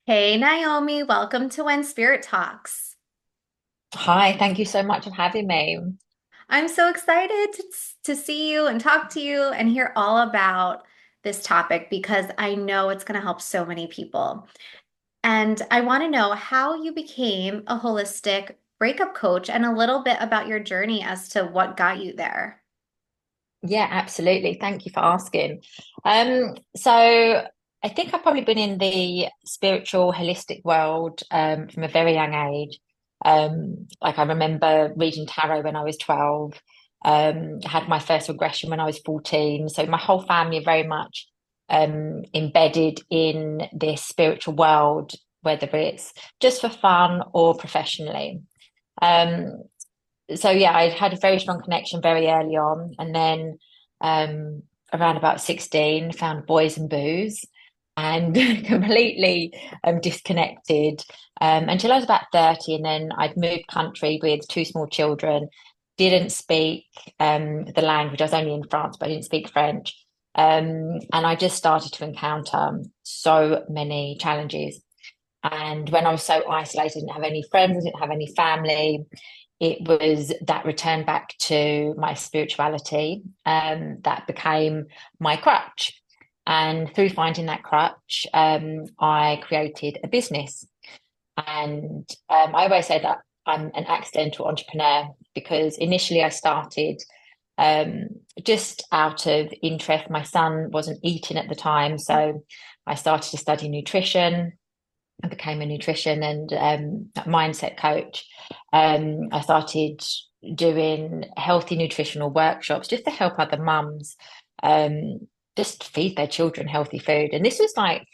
Hey Naomi, welcome to When Spirit Talks. Hi, thank you so much for having me. I'm so excited to see you and talk to you and hear all about this topic because I know it's going to help so many people. And I want to know how you became a holistic breakup coach and a little bit about your journey as to what got you there. Yeah, absolutely. Thank you for asking. So I think I've probably been in the spiritual, holistic world from a very young age. Like I remember reading tarot when I was 12. I had my first regression when I was 14. So my whole family are very much embedded in this spiritual world, whether it's just for fun or professionally. Um, so yeah, I had a very strong connection very early on, and then around about 16, found boys and booze, and completely disconnected until I was about 30, and then I'd moved country with two small children. Didn't speak the language. I was only in France, but I didn't speak French. And I just started to encounter so many challenges. And when I was so isolated, I didn't have any friends, I didn't have any family. It was that return back to my spirituality that became my crutch. And through finding that crutch, I created a business. And I always say that I'm an accidental entrepreneur because initially I started um, just out of interest. My son wasn't eating at the time, so I started to study nutrition. I became a nutrition and mindset coach. I started doing healthy nutritional workshops just to help other mums um, just feed their children healthy food. And this was like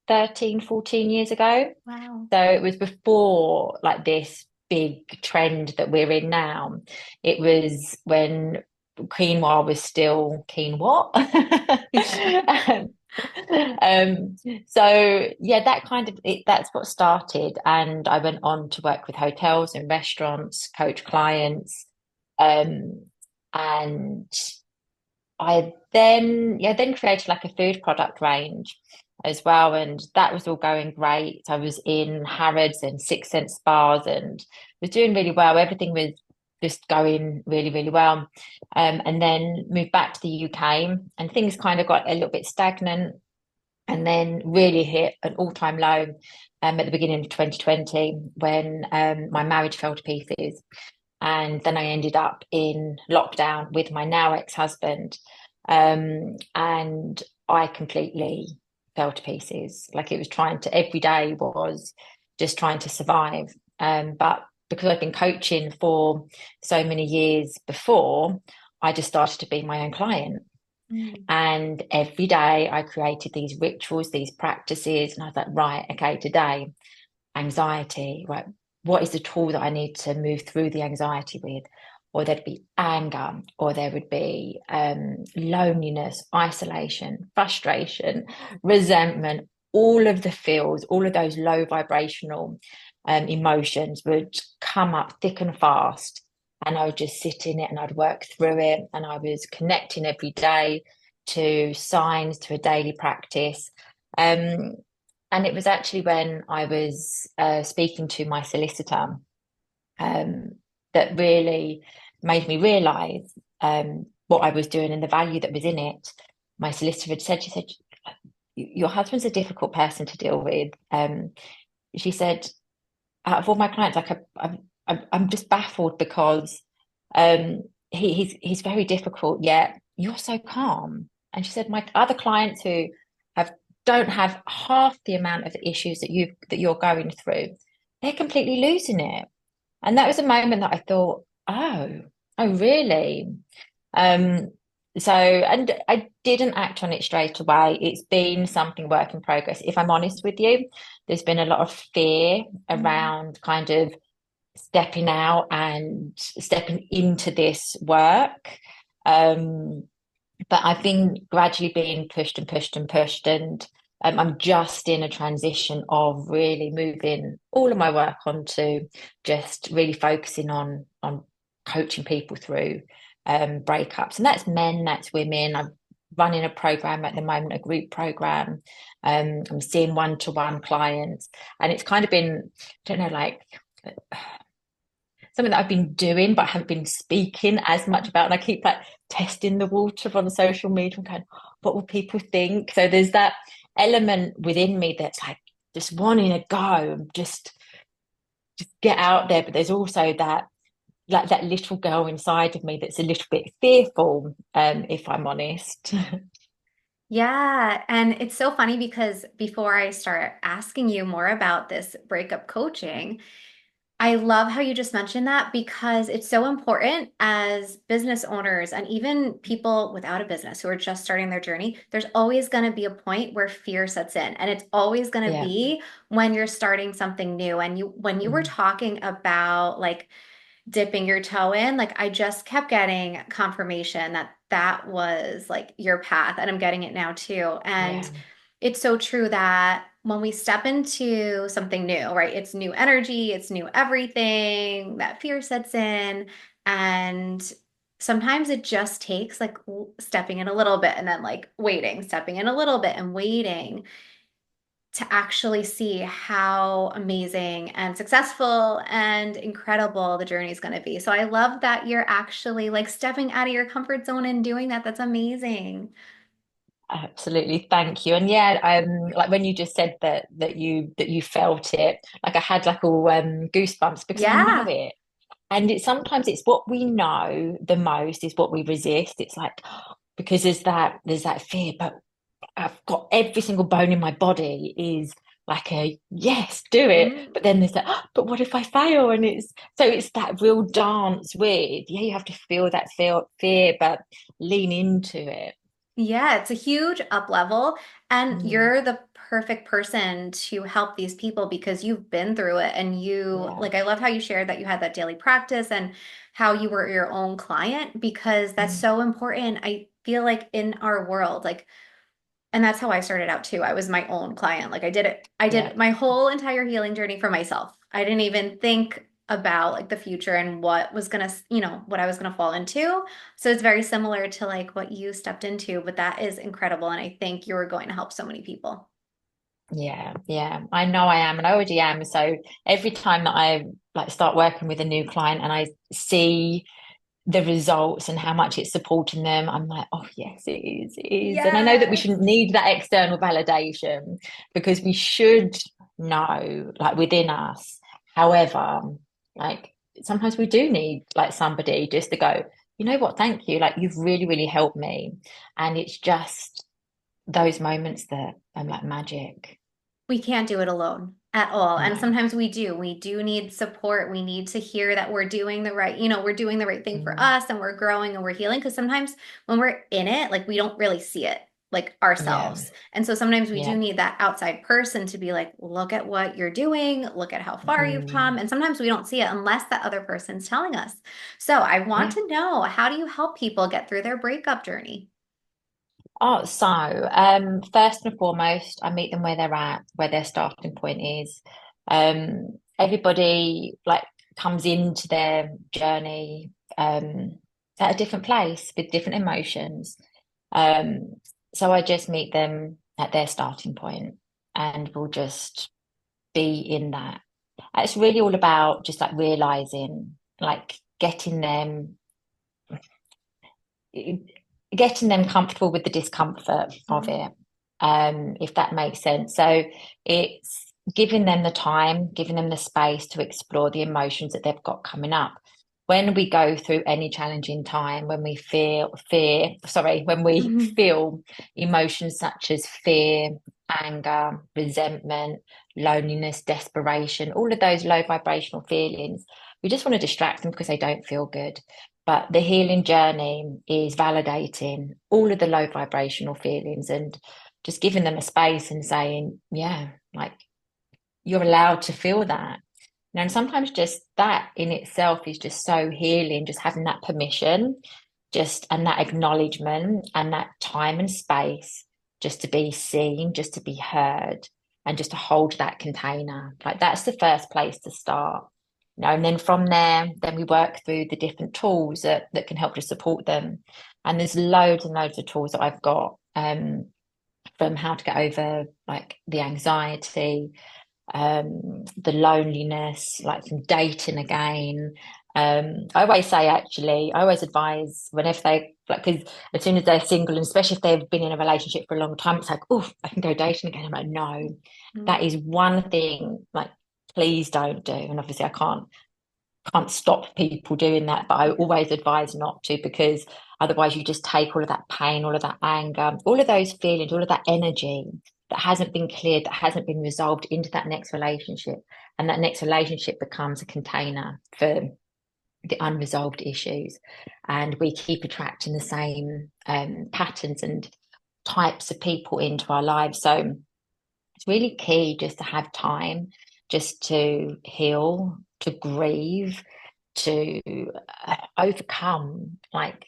13, 14 years ago. Wow. So it was before like this big trend that we're in now. It was when quinoa was still quinoa. um, um, so yeah, that kind of that's what started, and I went on to work with hotels and restaurants, coach clients, um, and I then created like a food product range as well, and that was all going great. I was in Harrods and Six Sense spas and was doing really well. Everything was just going really, really well. And then moved back to the UK, and things kind of got a little bit stagnant, and then really hit an all-time low at the beginning of 2020 when my marriage fell to pieces. And then I ended up in lockdown with my now ex-husband. And I completely fell to pieces. Like it was trying to, every day was just trying to survive. But because I've been coaching for so many years before, I just started to be my own client. Mm. And every day I created these rituals, these practices, and I was like, right, okay, today, anxiety, right? What is the tool that I need to move through the anxiety with? Or there'd be anger, or there would be loneliness, isolation, frustration, resentment, all of the feels, all of those low vibrational emotions would come up thick and fast. And I would just sit in it and I'd work through it. And I was connecting every day to signs, to a daily practice. Um, and it was actually when I was speaking to my solicitor um, that really made me realize what I was doing and the value that was in it. My solicitor had said, she said, your husband's a difficult person to deal with. She said, out of all my clients, like I'm just baffled because he's very difficult, yet you're so calm. And she said, my other clients who have don't have half the amount of issues that you're going through, they're completely losing it. And that was a moment that I thought, oh, really? Um, and I didn't act on it straight away. It's been something work in progress. If I'm honest with you, there's been a lot of fear Mm. around kind of stepping out and stepping into this work. Um, but I've been gradually being pushed and pushed and pushed, and I'm just in a transition of really moving all of my work onto just really focusing on coaching people through breakups, and that's men, that's women. I've running a program at the moment, a group program. I'm seeing one-to-one clients, and it's kind of been, I don't know, like something that I've been doing, but I haven't been speaking as much about. And I keep like testing the water on social media and going, what will people think? So there's that element within me that's like just wanting to go and just get out there. But there's also that like that little girl inside of me that's a little bit fearful, if I'm honest. Yeah, and it's so funny because before I start asking you more about this breakup coaching, I love how you just mentioned that because it's so important as business owners and even people without a business who are just starting their journey. There's always going to be a point where fear sets in, and it's always going to Yeah. be when you're starting something new. And when you were Mm. talking about like dipping your toe in, like I just kept getting confirmation that that was like your path, and I'm getting it now too. And Yeah. it's so true that when we step into something new, right? It's new energy, it's new everything, that fear sets in. And sometimes it just takes like stepping in a little bit and then like waiting, stepping in a little bit and waiting to actually see how amazing and successful and incredible the journey is going to be. So I love that you're actually like stepping out of your comfort zone and doing that. That's amazing. Absolutely, thank you. And yeah, like when you just said that you felt it, like I had like all goosebumps because I know Yeah. it. And it's sometimes it's what we know the most is what we resist. It's like because there's that fear, but I've got every single bone in my body is like a yes, do it. Mm. But then there's that, "Oh, but what if I fail?" And it's that real dance with, yeah, you have to feel that fear, but lean into it. Yeah, it's a huge up level, and Mm, you're the perfect person to help these people because you've been through it. And you, yeah. like, I love how you shared that you had that daily practice and how you were your own client because that's Mm, so important. I feel like in our world, like, and that's how I started out too. I was my own client. Like I yeah. did my whole entire healing journey for myself. I didn't even think about like the future and what was gonna, what I was gonna fall into. So it's very similar to like what you stepped into, but that is incredible. And I think you're going to help so many people. Yeah, yeah, I know I am, and I already am. So every time that I like start working with a new client and I see the results and how much it's supporting them, I'm like, oh yes, it is. And I know that we Yes. shouldn't need that external validation because we should know, like within us. However, like sometimes we do need like somebody just to go, you know what, thank you. Like you've really, really helped me. And it's just those moments that I'm like magic. We can't do it alone at all. And No. sometimes we do. We do need support. We need to hear that we're doing the right, we're doing the right thing for Mm, us and we're growing and we're healing. Because sometimes when we're in it, like we don't really see it like yeah. ourselves. And so sometimes we do Yeah. need that outside person to be like, look at what you're doing, look at how far you've come. Mm, And sometimes we don't see it unless that other person's telling us. So I want yeah. to know, how do you help people get through their breakup journey? Oh, so first and foremost, I meet them where they're at, where their starting point is. Everybody like comes into their journey at a different place with different emotions. Um, so I just meet them at their starting point and we'll just be in that. It's really all about just like realizing, like getting them comfortable with the discomfort of Mm. it, if that makes sense. So it's giving them the time, giving them the space to explore the emotions that they've got coming up. When we go through any challenging time, when we when we feel emotions such as fear, anger, resentment, loneliness, desperation, all of those low vibrational feelings, we just want to distract them because they don't feel good. But the healing journey is validating all of the low vibrational feelings and just giving them a space and saying, yeah, like you're allowed to feel that. And sometimes just that in itself is just so healing, just having that permission, just and that acknowledgement and that time and space just to be seen, just to be heard, and just to hold that container. Like that's the first place to start. And then from there, then we work through the different tools that can help to support them. And there's loads and loads of tools that I've got, from how to get over like the anxiety, the loneliness, like from dating again. I always say, actually, I always advise whenever they like, because as soon as they're single, and especially if they've been in a relationship for a long time, it's like, oh, I can go dating again. I'm like, no, that is one thing, like, please don't do. And obviously, I can't stop people doing that, but I always advise not to, because otherwise you just take all of that pain, all of that anger, all of those feelings, all of that energy that hasn't been cleared, that hasn't been resolved into that next relationship. And that next relationship becomes a container for the unresolved issues. And we keep attracting the same patterns and types of people into our lives. So it's really key just to have time just to heal, to grieve, to overcome like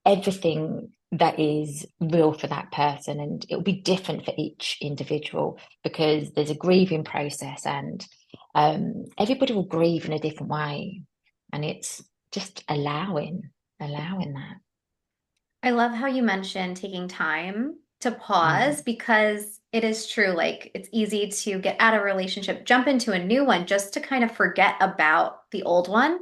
everything that is real for that person. And it will be different for each individual because there's a grieving process, and everybody will grieve in a different way. And it's just allowing that. I love how you mentioned taking time to Mm, pause because it is true. Like it's easy to get out of a relationship, jump into a new one just to kind of forget about the old one.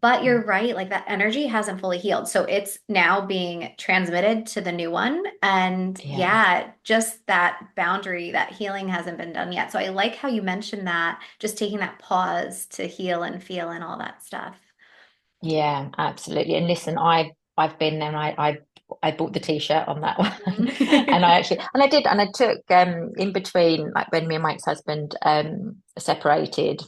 But you're mm. right, like that energy hasn't fully healed. So it's now being transmitted to the new one. And Yeah. yeah, just that boundary, that healing hasn't been done yet. So I like how you mentioned that, just taking that pause to heal and feel and all that stuff. Yeah, absolutely. And listen, I've been there, and I bought the t-shirt on that one. And Mhm. I took in between, like when me and my ex-husband separated,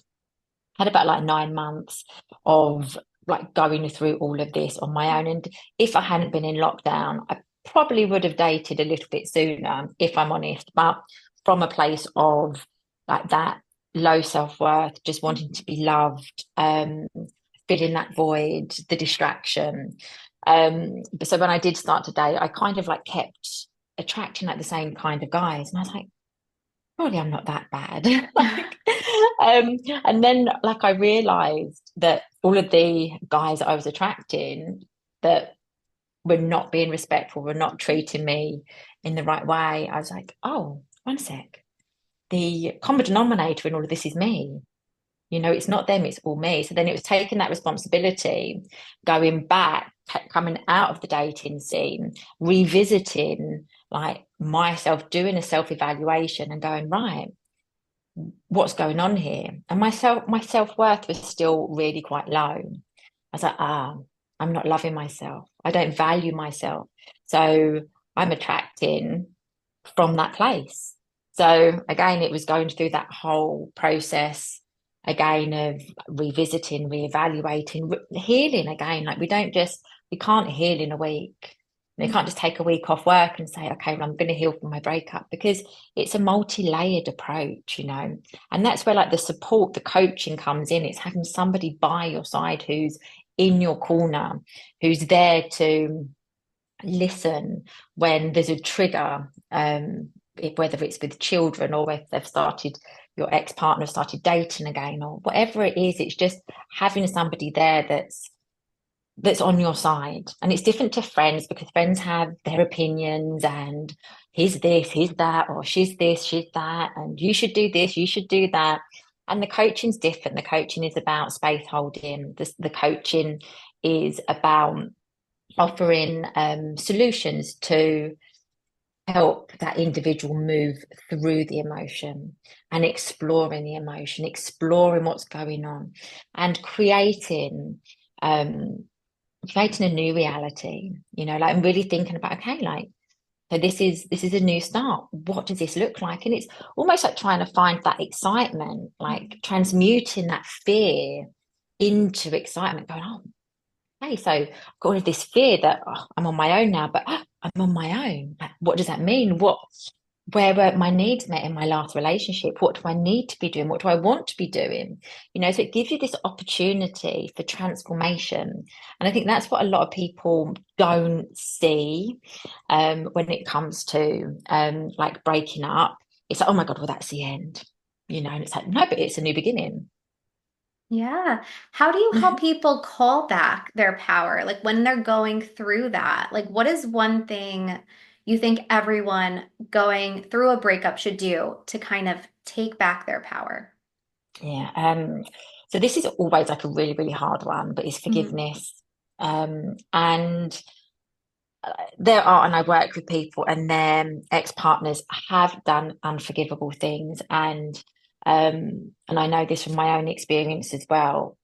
had about like 9 months of like going through all of this on my own. And if I hadn't been in lockdown, I probably would have dated a little bit sooner, if I'm honest. But from a place of like that low self-worth, just wanting to be loved, filling that void, the distraction. But so when I did start to date, I kind of like kept attracting like the same kind of guys. And I was like, surely I'm not that bad. Like, and then like I realized that all of the guys that I was attracting that were not being respectful, were not treating me in the right way. I was like, oh, one sec. The common denominator in all of this is me. It's not them, it's all me. So then it was taking that responsibility, going back, coming out of the dating scene, revisiting like myself, doing a self-evaluation and going, right, what's going on here? And my self-worth was still really quite low. I was like, I'm not loving myself. I don't value myself. So I'm attracting from that place. So again, it was going through that whole process again of revisiting, reevaluating, healing again. Like we can't heal in a week. You can't just take a week off work and say, okay, well, I'm going to heal from my breakup, because it's a multi-layered approach. And that's where like the support, the coaching comes in. It's having somebody by your side who's in your corner, who's there to listen when there's a trigger, whether it's with children or if they've started, your ex-partner started dating again or whatever it is. It's just having somebody there that's on your side. And it's different to friends, because friends have their opinions and he's this, he's that, or she's this, she's that, and you should do this, you should do that. And the coaching's different. The coaching is about space holding. The coaching is about offering solutions to help that individual move through the emotion and exploring the emotion, exploring what's going on, and um, creating a new reality. Like I'm really thinking about, okay, like, so this is a new start. What does this look like? And it's almost like trying to find that excitement, like transmuting that fear into excitement, going, oh, okay, so I've got all of this fear that I'm on my own now, but I'm on my own. Like, what does that mean? Where were my needs met in my last relationship? What do I need to be doing? What do I want to be doing? So it gives you this opportunity for transformation. And I think that's what a lot of people don't see when it comes to like breaking up. It's like, oh my God, well, that's the end. And it's like, no, but it's a new beginning. Yeah. How do you help people call back their power? Like when they're going through that, like what is one thing you think everyone going through a breakup should do to kind of take back their power? Yeah. So this is always like a really, really hard one, but it's Mhm. forgiveness. And there are, and I work with people and their ex-partners have done unforgivable things. And I know this from my own experience as well.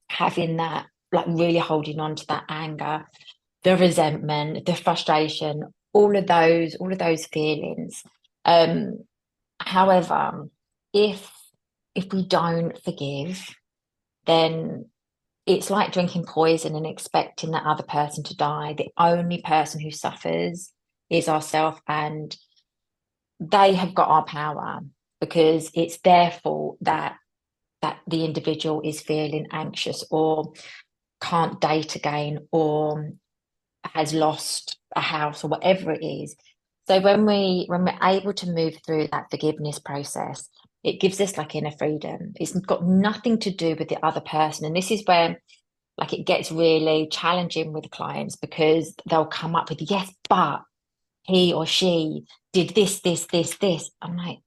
Having that, like really holding on to that anger, the resentment, the frustration, all of those feelings. Um, However, if if we don't forgive, then it's like drinking poison and expecting that other person to die. The only person who suffers is ourselves, and they have got our power because it's their fault that the individual is feeling anxious or can't date again or has lost a house or whatever it is. So when we're able to move through that forgiveness process, it gives us like inner freedom. It's got nothing to do with the other person. And this is where like it gets really challenging with clients because they'll come up with, yes, but he or she did this. I'm like,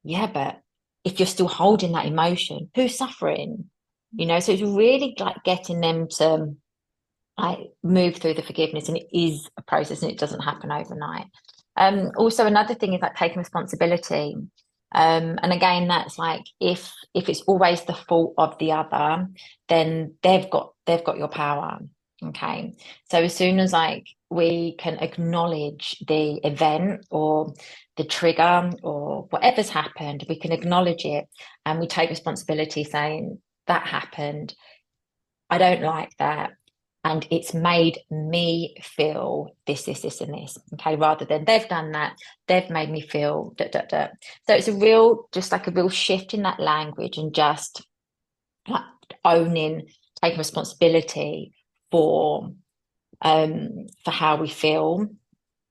yeah, but if you're still holding that emotion, who's suffering? So it's really like getting them to like move through the forgiveness, and it is a process and it doesn't happen overnight. Also another thing is like taking responsibility. And again, that's like if it's always the fault of the other, then they've got your power. Okay. So as soon as like we can acknowledge the event or the trigger or whatever's happened, we can acknowledge it and we take responsibility saying that happened. I don't like that. And it's made me feel this, and this. Okay. Rather than they've done that, they've made me feel da, da, da. So it's just like a real shift in that language and just like owning, taking responsibility for for how we feel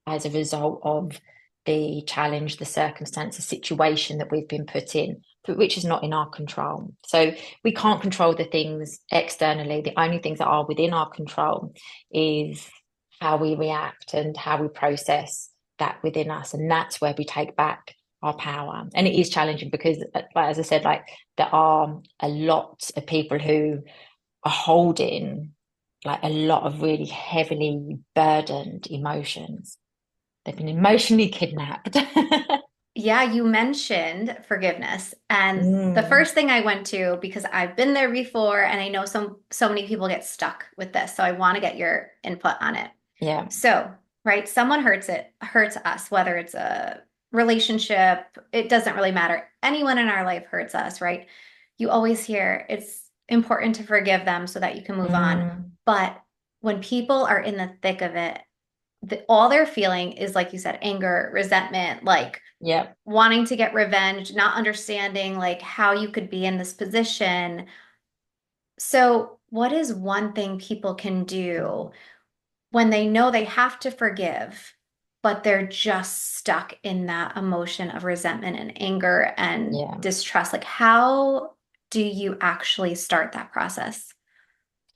as a result of the challenge, the circumstance, the situation that we've been put in, which is not in our control. So we can't control the things externally. The only things that are within our control is how we react and how we process that within us. And that's where we take back our power. And it is challenging because, as I said, like there are a lot of people who are holding like a lot of really heavily burdened emotions. They've been emotionally kidnapped. Yeah, you mentioned forgiveness. And the Mm, first thing I went to, because I've been there before and I know so many people get stuck with this. So I want to get your input on it. yeah, So, right, someone hurts us, whether it's a relationship, it doesn't really matter. Anyone in our life hurts us, right? You always hear it's important to forgive them so that you can move on. mm, But when people are in the thick of it, all they're feeling is, like you said, anger, resentment, like yeah, wanting to get revenge, not understanding like how you could be in this position. So, what is one thing people can do when they know they have to forgive, but they're just stuck in that emotion of resentment and anger and yeah. distrust? Like, how do you actually start that process?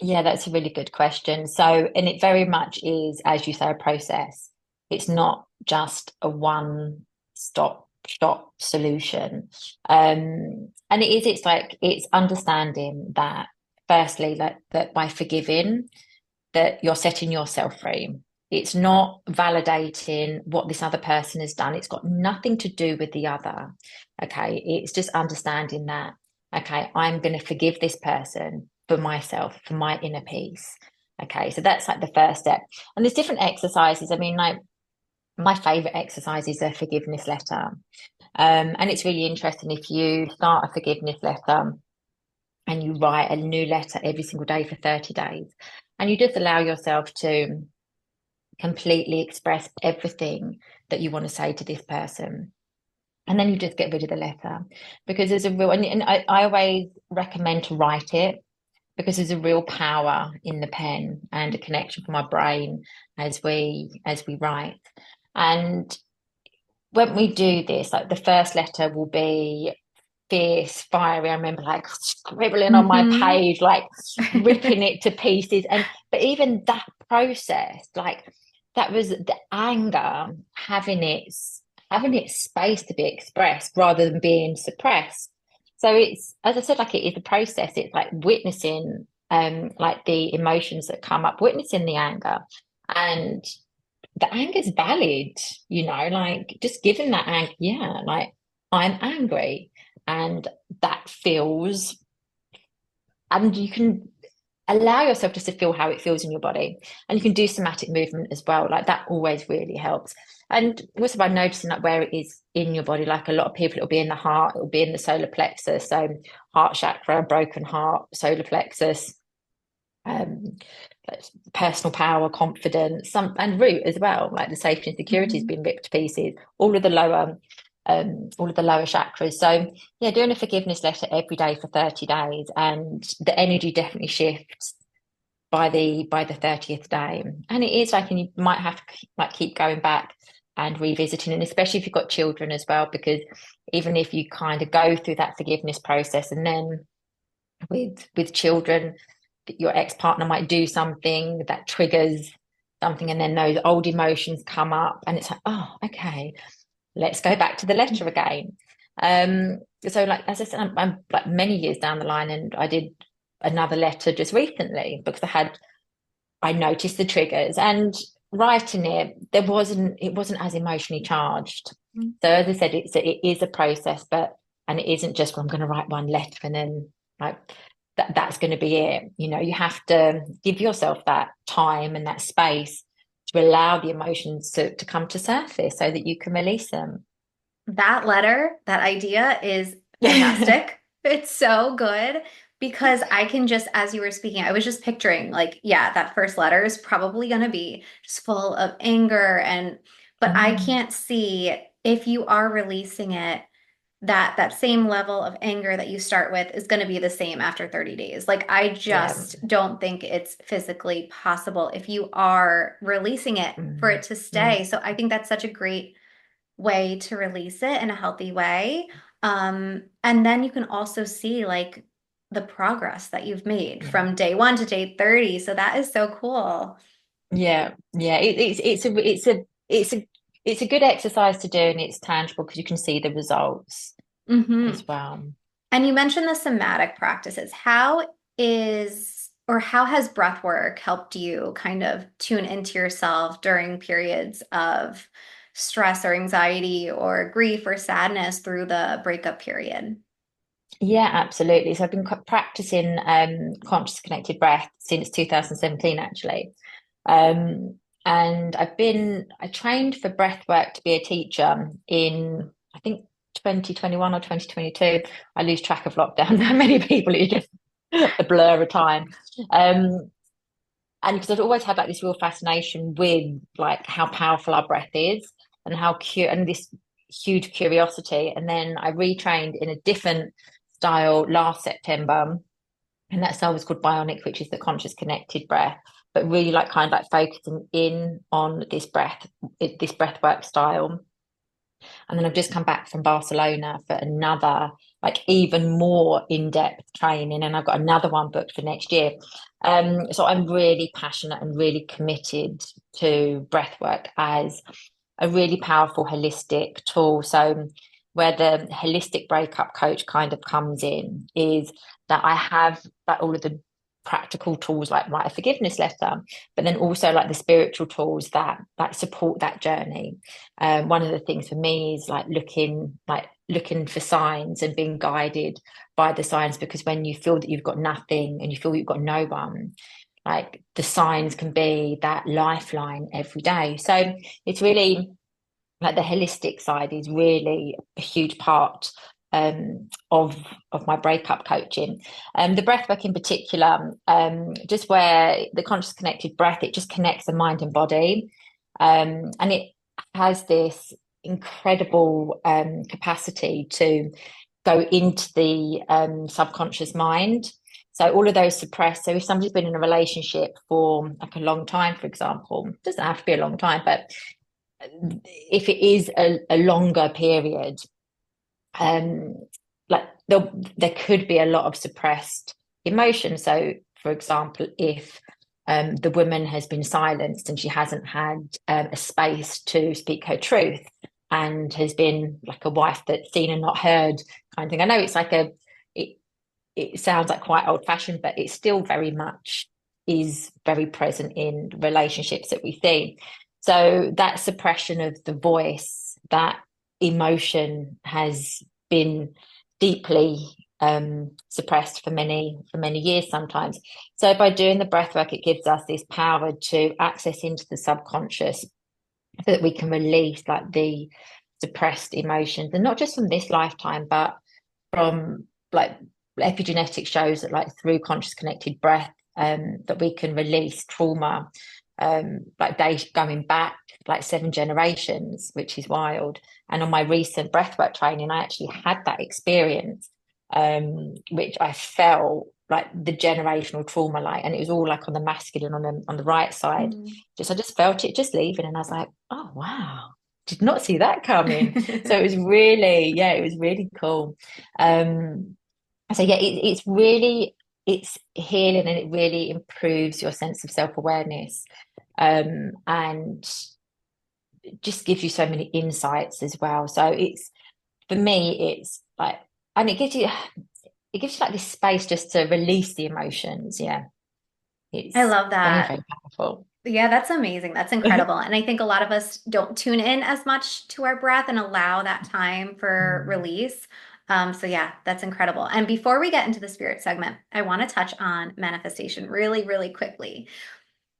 Yeah, that's a really good question. So, and it very much is, as you say, a process. It's not just a one stop shop solution. And it's like, it's understanding that firstly, that by forgiving, that you're setting yourself free. It's not validating what this other person has done. It's got nothing to do with the other. Okay. It's just understanding that, okay, I'm going to forgive this person for myself, for my inner peace. Okay. So that's like the first step. And there's different exercises. I mean, like my favorite exercise is a forgiveness letter. And it's really interesting if you start a forgiveness letter and you write a new letter every single day for 30 days. And you just allow yourself to completely express everything that you want to say to this person. And then you just get rid of the letter because there's a real, and I always recommend to write it because there's a real power in the pen and a connection from our brain as we write. And when we do this, like the first letter will be fierce, fiery. I remember like scribbling on my Hmm. page, like ripping it to pieces. And but even that process, like that was the anger having its space to be expressed rather than being suppressed. So it's, as I said, like it is a process. It's like witnessing like the emotions that come up, witnessing the anger. And the anger's valid, like just giving that anger, yeah, like I'm angry and that feels, and you can allow yourself just to feel how it feels in your body. And you can do somatic movement as well. Like that always really helps. And also by noticing like where it is in your body, like a lot of people, it'll be in the heart, it'll be in the solar plexus. So heart chakra, broken heart, solar plexus, um, personal power, confidence, and root as well. Like the safety and security has Hmm. been ripped to pieces. All of the lower chakras. So yeah, doing a forgiveness letter every day for 30 days, and the energy definitely shifts by the 30th day. And it is like, and you might have to like keep going back and revisiting, and especially if you've got children as well, because even if you kind of go through that forgiveness process and then with children, your ex-partner might do something that triggers something, and then those old emotions come up and it's like, oh, okay, let's go back to the letter again. So like as I said, I'm like many years down the line, and I did another letter just recently because I noticed the triggers, and writing it wasn't as emotionally charged. So as I said, it is a process, but and it isn't just, well, I'm going to write one letter and then like that's going to be it. You have to give yourself that time and that space to allow the emotions to come to surface so that you can release them. That letter, that idea is fantastic. It's so good because I can just, as you were speaking, I was just picturing like, yeah, that first letter is probably going to be just full of anger but I Mm, can't see if you are releasing it, that same level of anger that you start with is going to be the same after 30 days. Like I yeah. just don't think it's physically possible if you are releasing it for Mm, it to mm, stay. So I think that's such a great way to release it in a healthy way. And then you can also see like the progress that you've made yeah. from day one to day 30. So that is so cool. Yeah, yeah. It's a good exercise to do, and it's tangible because you can see the results Hmm. as well. And you mentioned the somatic practices. How has breath work helped you kind of tune into yourself during periods of stress or anxiety or grief or sadness through the breakup period? Yeah, absolutely. So I've been practicing conscious connected breath since 2017, actually. Um, and I trained for breath work to be a teacher in, I think, 2021 or 2022. I lose track of lockdown. How many people, it's just a blur of time. Um, and because I'd always had like this real fascination with like how powerful our breath is and and this huge curiosity. And then I retrained in a different style last September, and that style was called Bionic, which is the conscious connected breath, but really like kind of like focusing in on this breath work style. And then I've just come back from Barcelona for another, like even more in-depth training, and I've got another one booked for next year. So I'm really passionate and really committed to breath work as a really powerful holistic tool. So where the holistic breakup coach kind of comes in is that I have like all of the practical tools like write a forgiveness letter, but then also like the spiritual tools that like support that journey. One of the things for me is looking for signs and being guided by the signs, because when you feel that you've got nothing and you feel you've got no one, like the signs can be that lifeline every day. So it's really like the holistic side is really a huge part of my breakup coaching. The breath work in particular, just where the conscious connected breath, it just connects the mind and body. And it has this incredible capacity to go into the subconscious mind. So all of those suppressed. So if somebody's been in a relationship for like a long time, for example, it doesn't have to be a long time, but if it is a longer period, um, like there could be a lot of suppressed emotion. So, for example, if the woman has been silenced and she hasn't had a space to speak her truth and has been like a wife that's seen and not heard kind of thing. I know it's like it, it sounds like quite old fashioned, but it still very much is very present in relationships that we see. So that suppression of the voice, that emotion has been deeply suppressed for many years sometimes. So by doing the breath work, it gives us this power to access into the subconscious so that we can release like the suppressed emotions, and not just from this lifetime, but from like epigenetics shows that like through conscious connected breath, that we can release trauma, like days going back like 7 generations, which is wild. And on my recent breathwork training, I actually had that experience, which I felt like the generational trauma, like, and it was all like on the masculine on the right side. Mm. Just I just felt it just leaving, and I was like, oh wow, did not see that coming. So it was really, yeah, it was really cool. Um, so yeah, it's really it's healing, and it really improves your sense of self-awareness, and just gives you so many insights as well. So it's for me, it's like, and it gives you like this space just to release the emotions. Yeah, I it's love very, that. very powerful. Yeah, that's amazing. That's incredible. And I think a lot of us don't tune in as much to our breath and allow that time for Mm. release. So yeah, that's incredible. And before we get into the spirit segment, I want to touch on manifestation really, really quickly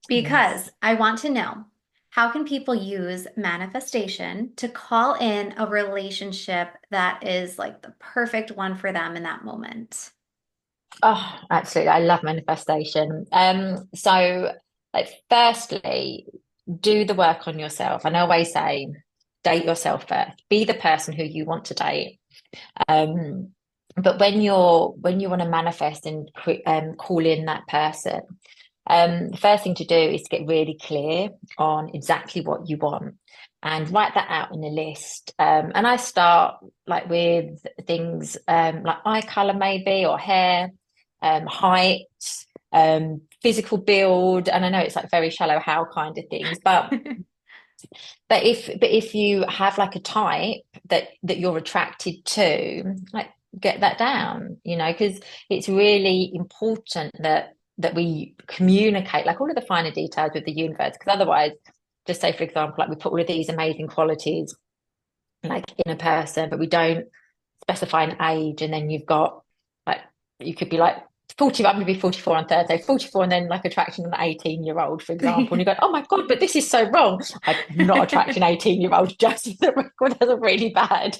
because Yes. I want to know how can people use manifestation to call in a relationship that is like the perfect one for them in that moment? Oh, absolutely. I love manifestation. So like firstly, do the work on yourself. And I always say, date yourself first. Be the person who you want to date. Um, but when you want to manifest and call in that person, the first thing to do is to get really clear on exactly what you want and write that out in a list. And I start like with things like eye color, maybe, or hair, height, physical build. And I know it's like very shallow how kind of things, but if you have like a type that you're attracted to, like get that down, you know, because it's really important that we communicate like all of the finer details with the universe. Because otherwise, just say for example, like we put all of these amazing qualities like in a person, but we don't specify an age, and then you've got like you could be like 40, I'm going to be 44 on Thursday, 44, and then like attracting an 18-year-old, for example. And you go, oh my God, but this is so wrong. I'm not attracting 18-year-old, just as a record as a really bad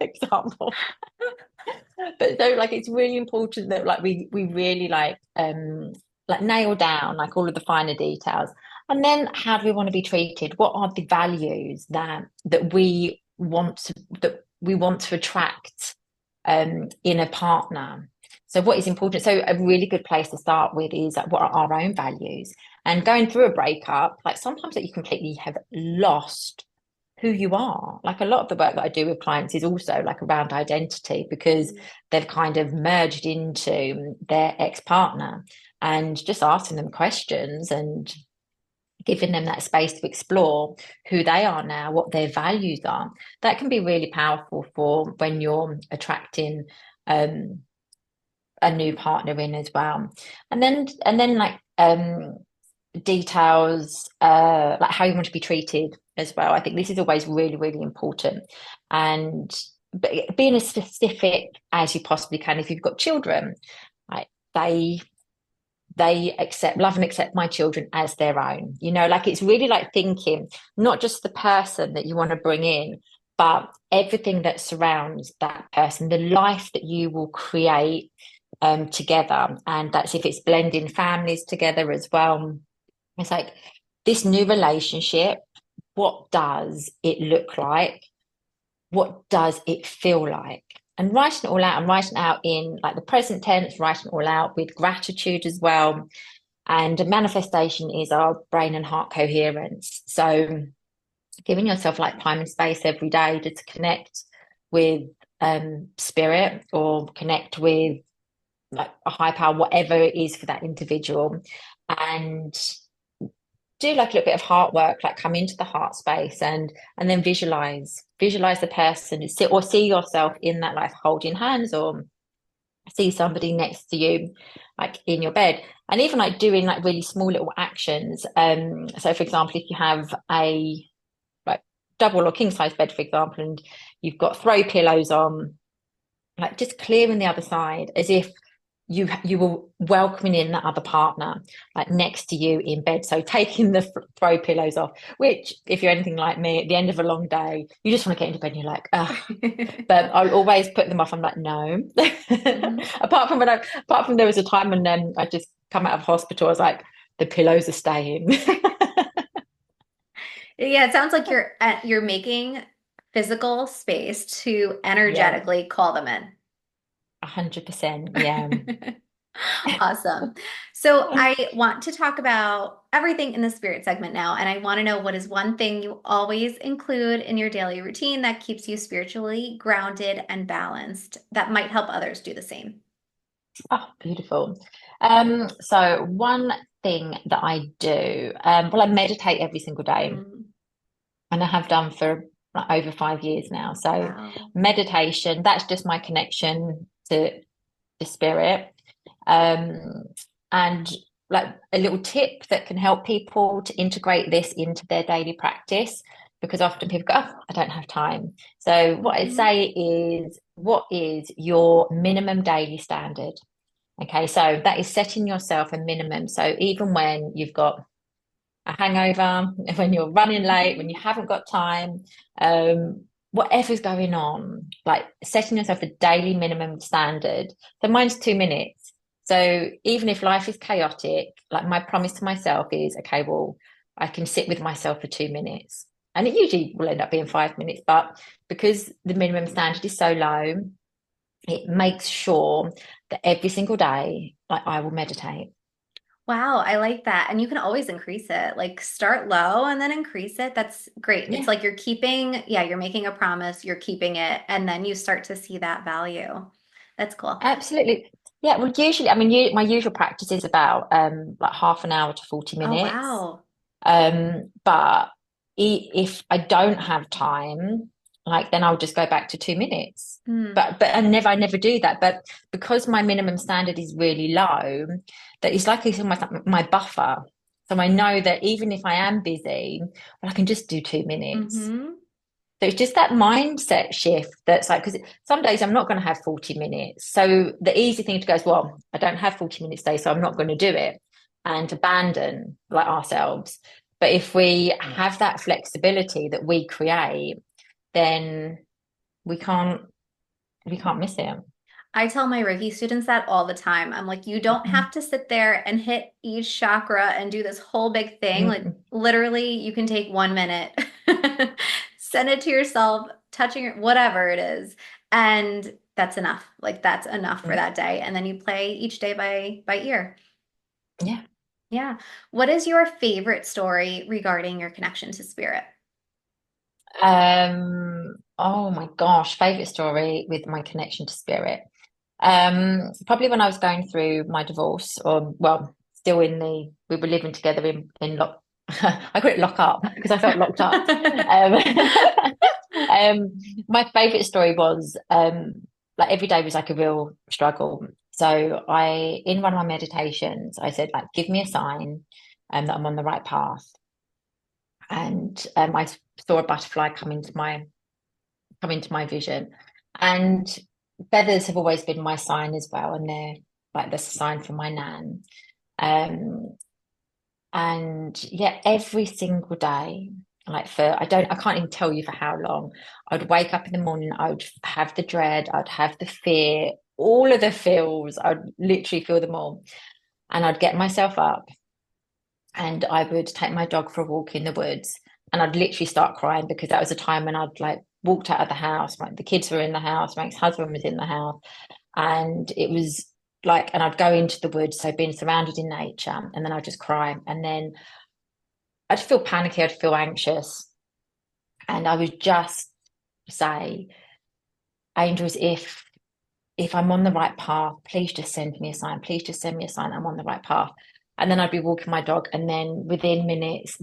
example. But so like it's really important that like we really like nail down like all of the finer details. And then how do we want to be treated? What are the values that we want to attract in a partner? So what is important? So a really good place to start with is like, what are our own values? And going through a breakup, like sometimes that you completely have lost who you are. Like a lot of the work that I do with clients is also like around identity, because they've kind of merged into their ex-partner, and just asking them questions and giving them that space to explore who they are now, what their values are. That can be really powerful for when you're attracting um, a new partner in as well. And then like details like how you want to be treated as well. I think this is always really, really important. And being as specific as you possibly can. If you've got children, like they accept, love and accept my children as their own. You know, like it's really like thinking not just the person that you want to bring in, but everything that surrounds that person, the life that you will create together. And that's if it's blending families together as well. It's like this new relationship, what does it look like? What does it feel like? And writing it all out, and writing it out in like the present tense, writing it all out with gratitude as well. And manifestation is our brain and heart coherence. So giving yourself like time and space every day to connect with spirit or connect with like a high power, whatever it is for that individual, and do like a little bit of heart work, like come into the heart space and then visualize the person, see yourself in that life holding hands, or see somebody next to you like in your bed, and even like doing like really small little actions. So for example, if you have a like double or king size bed, for example, and you've got throw pillows on, like just clearing the other side as if you were welcoming in that other partner like next to you in bed. So taking the throw pillows off, which if you're anything like me, at the end of a long day you just want to get into bed and you're like, oh, but I'll always put them off. I'm like, no. Mhm. Apart from there was a time when I just come out of hospital, I was like, the pillows are staying. Yeah, it sounds like you're making physical space to Yeah, energetically call them in. 100%. Yeah. Awesome. So I want to talk about everything in the spirit segment now, and I want to know what is one thing you always include in your daily routine that keeps you spiritually grounded and balanced that might help others do the same. Oh, beautiful. So one thing that I do, well, I meditate every single day, Mm, and I have done for like over 5 years now. So wow. meditation, that's just my connection to the spirit. Um, and like a little tip that can help people to integrate this into their daily practice, because often people go, oh, I don't have time. So what I'd Mhm. say is, what is your minimum daily standard? Okay, so that is setting yourself a minimum. So even when you've got a hangover, when you're running late, when you Mhm. haven't got time, whatever's going on, like setting yourself a daily minimum standard. So mine's 2 minutes. So even if life is chaotic, like my promise to myself is, okay, well, I can sit with myself for 2 minutes. And it usually will end up being 5 minutes, but because the minimum standard is so low, it makes sure that every single day, like I will meditate. Wow, I like that. And you can always increase it. Like start low and then increase it. That's great. It's Yeah, like you're keeping, yeah, you're making a promise, you're keeping it, and then you start to see that value. That's cool. absolutely. Yeah, well, usually, I mean, my usual practice is about like half an hour to 40 Oh, minutes. wow. But if I don't have time, like then I'll just go back to 2 minutes. Hmm. But I never do that. But because my minimum standard is really low, that it's almost like my buffer. So I know that even if I am busy, well, I can just do 2 minutes. Mm-hmm. So it's just that mindset shift that's like, because some days I'm not going to have 40 minutes. So the easy thing to go is, well, I don't have 40 minutes today, so I'm not going to do it and abandon like ourselves. But if we have that flexibility that we create, then we can't we can't miss it. I tell my Reiki students that all the time. I'm like, you don't have Mm, to sit there and hit each chakra and do this whole big thing. Like, mm, literally, you can take 1 minute, send it to yourself, touching it, whatever it is, and that's enough. Like, that's enough for mm. that day. And then you play each day by ear. Yeah. Yeah. What is your favorite story regarding your connection to spirit? Oh my gosh, favorite story with my connection to spirit. Probably when I was going through my divorce, or well, still we were living together in lock. I call it lock up because I felt locked up. Um, my favorite story was like every day was like a real struggle. So in one of my meditations, I said like, give me a sign, that I'm on the right path. And I saw a butterfly come into my vision, and feathers have always been my sign as well, and they're like that's a sign from my nan. Um, and yeah, every single day, like I can't even tell you for how long. I'd wake up in the morning, I would have the dread, I'd have the fear, all of the feels, I'd literally feel them all. And I'd get myself up and I would take my dog for a walk in the woods, and I'd literally start crying because that was a time when I'd like walked out of the house, like the kids were in the house, my ex-husband was in the house, and it was like, and I'd go into the woods, so being surrounded in nature, and then I'd just cry, and then I'd feel panicky, I'd feel anxious, and I would just say, angels, if I'm on the right path, please just send me a sign. Please just send me a sign I'm on the right path. And then I'd be walking my dog, and then within minutes,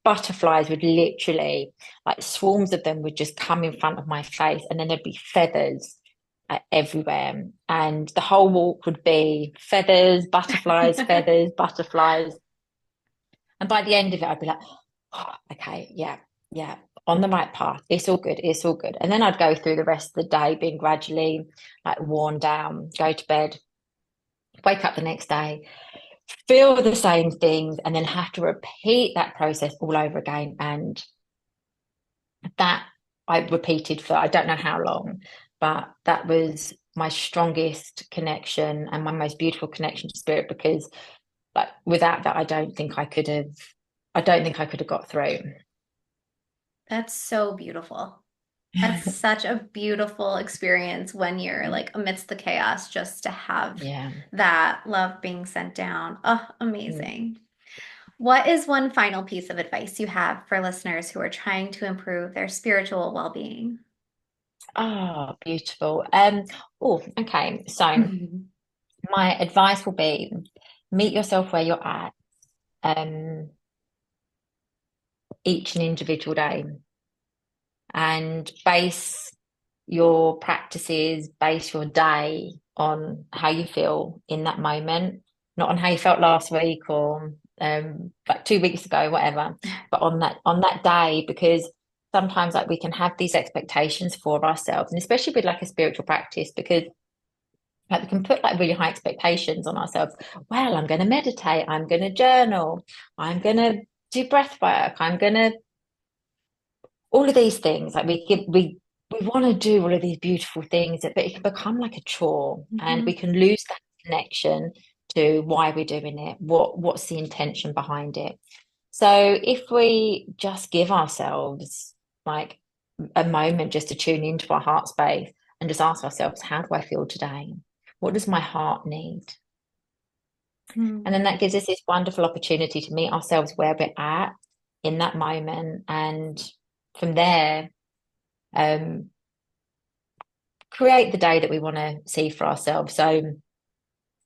butterflies would literally, like swarms of them would just come in front of my face, and then there'd be feathers everywhere. And the whole walk would be feathers, butterflies, feathers, butterflies. And by the end of it, I'd be like, oh, okay, yeah, yeah, on the right path. It's all good. It's all good. And then I'd go through the rest of the day being gradually like worn down, go to bed, wake up the next day, feel the same things, and then have to repeat that process all over again. And that I repeated for I don't know how long, but that was my strongest connection and my most beautiful connection to spirit, because like without that, I don't think I could have got through. That's so beautiful. That's such a beautiful experience when you're like amidst the chaos, just to have Yeah. that love being sent down. Oh, Mm. amazing. What is one final piece of advice you have for listeners who are trying to improve their spiritual well-being? Oh, beautiful. Oh, okay. So my advice will be meet yourself where you're at, um, each and individual day, and base your practices, base your day on how you feel in that moment, not on how you felt last week or like 2 weeks ago, whatever, but on that day, because sometimes like we can have these expectations for ourselves, and especially with like a spiritual practice, because like we can put like really high expectations on ourselves. Well, I'm going to meditate, I'm going to journal, I'm going to do breath work, I'm going to all of these things. Like we want to do all of these beautiful things, but it can become like a chore, and we Mhm. can lose that connection to why we're doing it, what's the intention behind it. So if we just give ourselves like a moment just to tune into our heart space and just ask ourselves, how do I feel today? What does my heart need? And then Hmm. that gives us this wonderful opportunity to meet ourselves where we're at in that moment. And from there, um, create the day that we want to see for ourselves. So,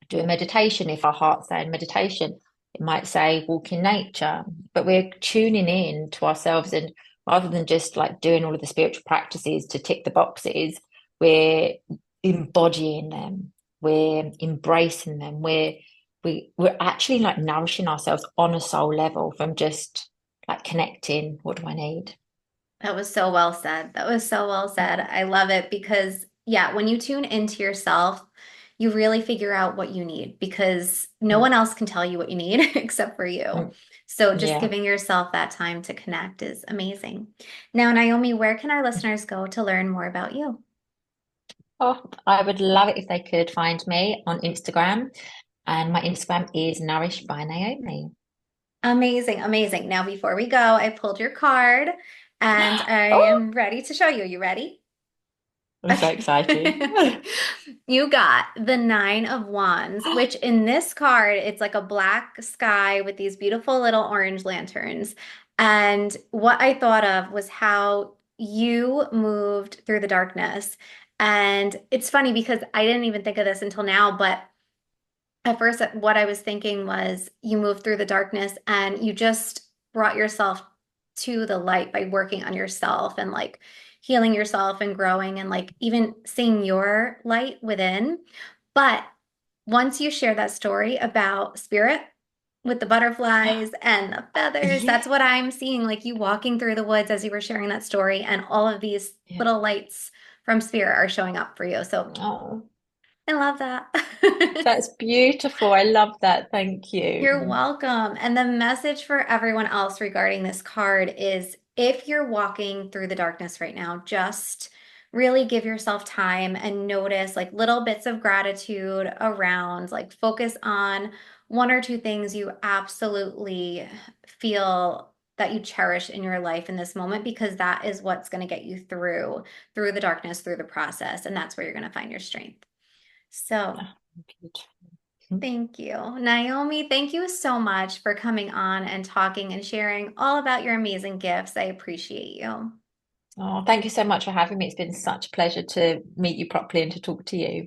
do a meditation if our heart's saying meditation. It might say walk in nature, but we're tuning in to ourselves. And rather than just like doing all of the spiritual practices to tick the boxes, we're embodying them, we're embracing them, we're actually like nourishing ourselves on a soul level from just like connecting. What do I need? That was so well said. That was so well said. I love it because, yeah, when you tune into yourself, you really figure out what you need because no Mm, one else can tell you what you need except for you. mm, So just yeah. giving yourself that time to connect is amazing. Now, Naomi, where can our listeners go to learn more about you? Oh, I would love it if they could find me on Instagram. And my Instagram is Nourished by Naomi. Amazing, amazing. Now, before we go, I pulled your card and I Oh, am ready to show you. You ready? I'm so excited. You got the Nine of Wands, which in this card, it's like a black sky with these beautiful little orange lanterns. And what I thought of was how you moved through the darkness. And it's funny because I didn't even think of this until now, but at first, what I was thinking was you moved through the darkness and you just brought yourself to the light by working on yourself and like healing yourself and growing and like even seeing your light within. But once you share that story about spirit with the butterflies and the feathers, Yeah, that's what I'm seeing, like you walking through the woods as you were sharing that story, and all of these yeah. little lights from spirit are showing up for you. So Oh, I love that. that's beautiful. I love that. Thank You're you. welcome. And the message for everyone else regarding this card is if you're walking through the darkness right now, just really give yourself time and notice like little bits of gratitude around, like focus on one or two things you absolutely feel that you cherish in your life in this moment because that is what's going to get you through the darkness, through the process, and that's where you're going to find your strength. So, Oh, beautiful. thank you. Naomi, thank you so much for coming on and talking and sharing all about your amazing gifts. I appreciate you. Oh, thank you so much for having me. It's been such a pleasure to meet you properly and to talk to you.